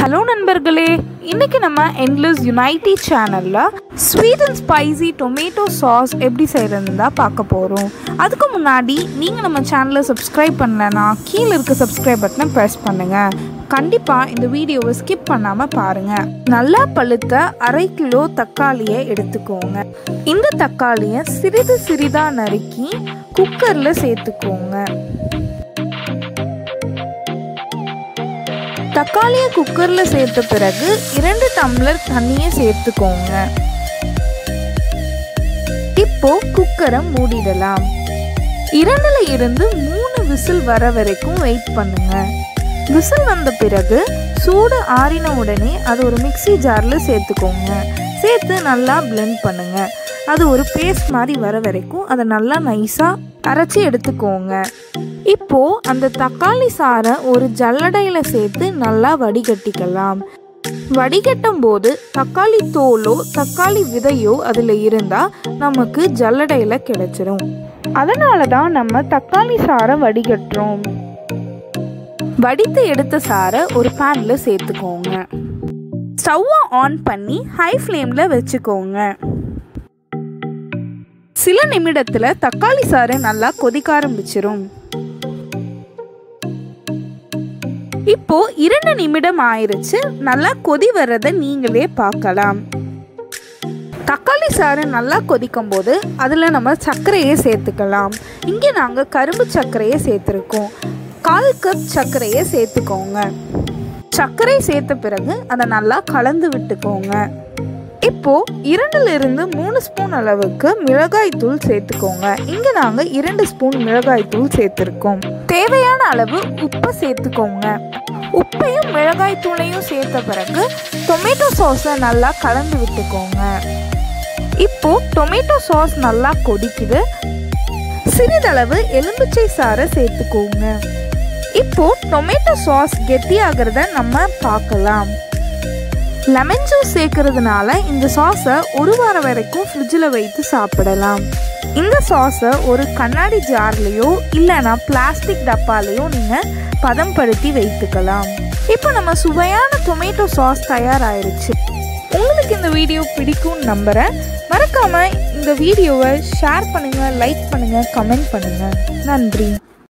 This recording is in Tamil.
ஹலோ நண்பர்களே, இன்னைக்கு நம்ம எண்ட்லெஸ் யுனைட்டி சேனல்ல sweet and spicy tomato sauce எப்படி செய்யறதுன்னு தான் பார்க்க போகிறோம். அதுக்கு முன்னாடி நீங்கள் நம்ம சேனலை சப்ஸ்கிரைப் பண்ணலன்னா கீழே இருக்க சப்ஸ்கிரைப் பட்டனை ப்ரெஸ் பண்ணுங்கள். கண்டிப்பாக இந்த வீடியோவை ஸ்கிப் பண்ணாமல் பாருங்கள். நல்லா பழுத்த 1/2 கிலோ தக்காளியை எடுத்துக்கோங்க. இந்த தக்காளியை சிறிது சிறிதாக நறுக்கி குக்கரில் சேர்த்துக்கோங்க. தக்காளியை குக்கரில் சேர்த்த பிறகு 2 டம்ளர் தண்ணியை சேர்த்துக்கோங்க. இப்போ குக்கரை மூடிடலாம். 2ல இருந்து 3 விசில் வர வரைக்கும் வெயிட் பண்ணுங்க. விசில் வந்த பிறகு சூடு ஆறின உடனே அது ஒரு மிக்ஸி ஜாரில் சேர்த்துக்கோங்க. சேர்த்து நல்லா பிளெண்ட் பண்ணுங்க. அது ஒரு பேஸ்ட் மாதிரி வர வரைக்கும் அதை நல்லா நைஸாக அரைச்சி எடுத்துக்கோங்க. இப்போ அந்த தக்காளி சாறை ஒரு ஜல்லடையில் சேர்த்து நல்லா வடிகட்டிக்கலாம். வடிகட்டும் போது தக்காளி தோலோ தக்காளி விதையோ அதில் இருந்தால் நமக்கு ஜல்லடையில் கிடைச்சிரும். அதனால தான் நம்ம தக்காளி சாறை வடிகட்டுறோம். வடித்து எடுத்த சாறை ஒரு பேனில் சேர்த்துக்கோங்க. ஸ்டவ்வை ஆன் பண்ணி ஹை ஃப்ளேமில் வச்சுக்கோங்க. சில நிமிடத்தில் தக்காளி சாறு நல்லா கொதிக்க ஆரம்பிச்சிரும். இப்போ 2 நிமிடம் ஆயிருச்சு. நல்லா கொதி வர்றதை நீங்களே பார்க்கலாம். தக்காளி சாறு நல்லா கொதிக்கும் போது அதில் நம்ம சர்க்கரையை சேர்த்துக்கலாம். இங்கே நாங்கள் கரும்பு சர்க்கரையை சேர்த்துருக்கோம். 1/4 கப் சர்க்கரையை சேர்த்துக்கோங்க. சர்க்கரை சேர்த்த பிறகு அதை நல்லா கலந்து விட்டுக்கோங்க. இப்போ 2ல இருந்து 3 ஸ்பூன் அளவுக்கு மிளகாய் தூள் சேர்த்துக்கோங்க. இங்கே நாங்கள் 2 ஸ்பூன் மிளகாய் தூள் சேர்த்துருக்கோம். தேவையான அளவு உப்பை சேர்த்துக்கோங்க. உப்பையும் மிளகாய் தூளையும் சேர்த்த பிறகு டொமேட்டோ சாஸை நல்லா கலந்து விட்டுக்கோங்க. இப்போ டொமேட்டோ சாஸ் நல்லா கொதிக்குது. சிறிதளவு எலுமிச்சை சாறை சேர்த்துக்கோங்க. இப்போ டொமேட்டோ சாஸ் கெட்டியாகிறத நம்ம பார்க்கலாம். லெமன் ஜூஸ் சேர்க்கறதுனால இந்த சாஸை 1 வாரம் வரைக்கும் ஃப்ரிட்ஜில் வைத்து சாப்பிடலாம். இந்த சாஸை ஒரு கண்ணாடி ஜார்லேயோ இல்லைனா பிளாஸ்டிக் டப்பாலேயோ நீங்கள் பதம்படுத்தி வைத்துக்கலாம். இப்போ நம்ம சுவையான டொமேட்டோ சாஸ் தயாராகிருச்சு. உங்களுக்கு இந்த வீடியோ பிடிக்கும்னு நம்புகிறேன். மறக்காமல் இந்த வீடியோவை ஷேர் பண்ணுங்கள், லைக் பண்ணுங்கள், கமெண்ட் பண்ணுங்கள். நன்றி.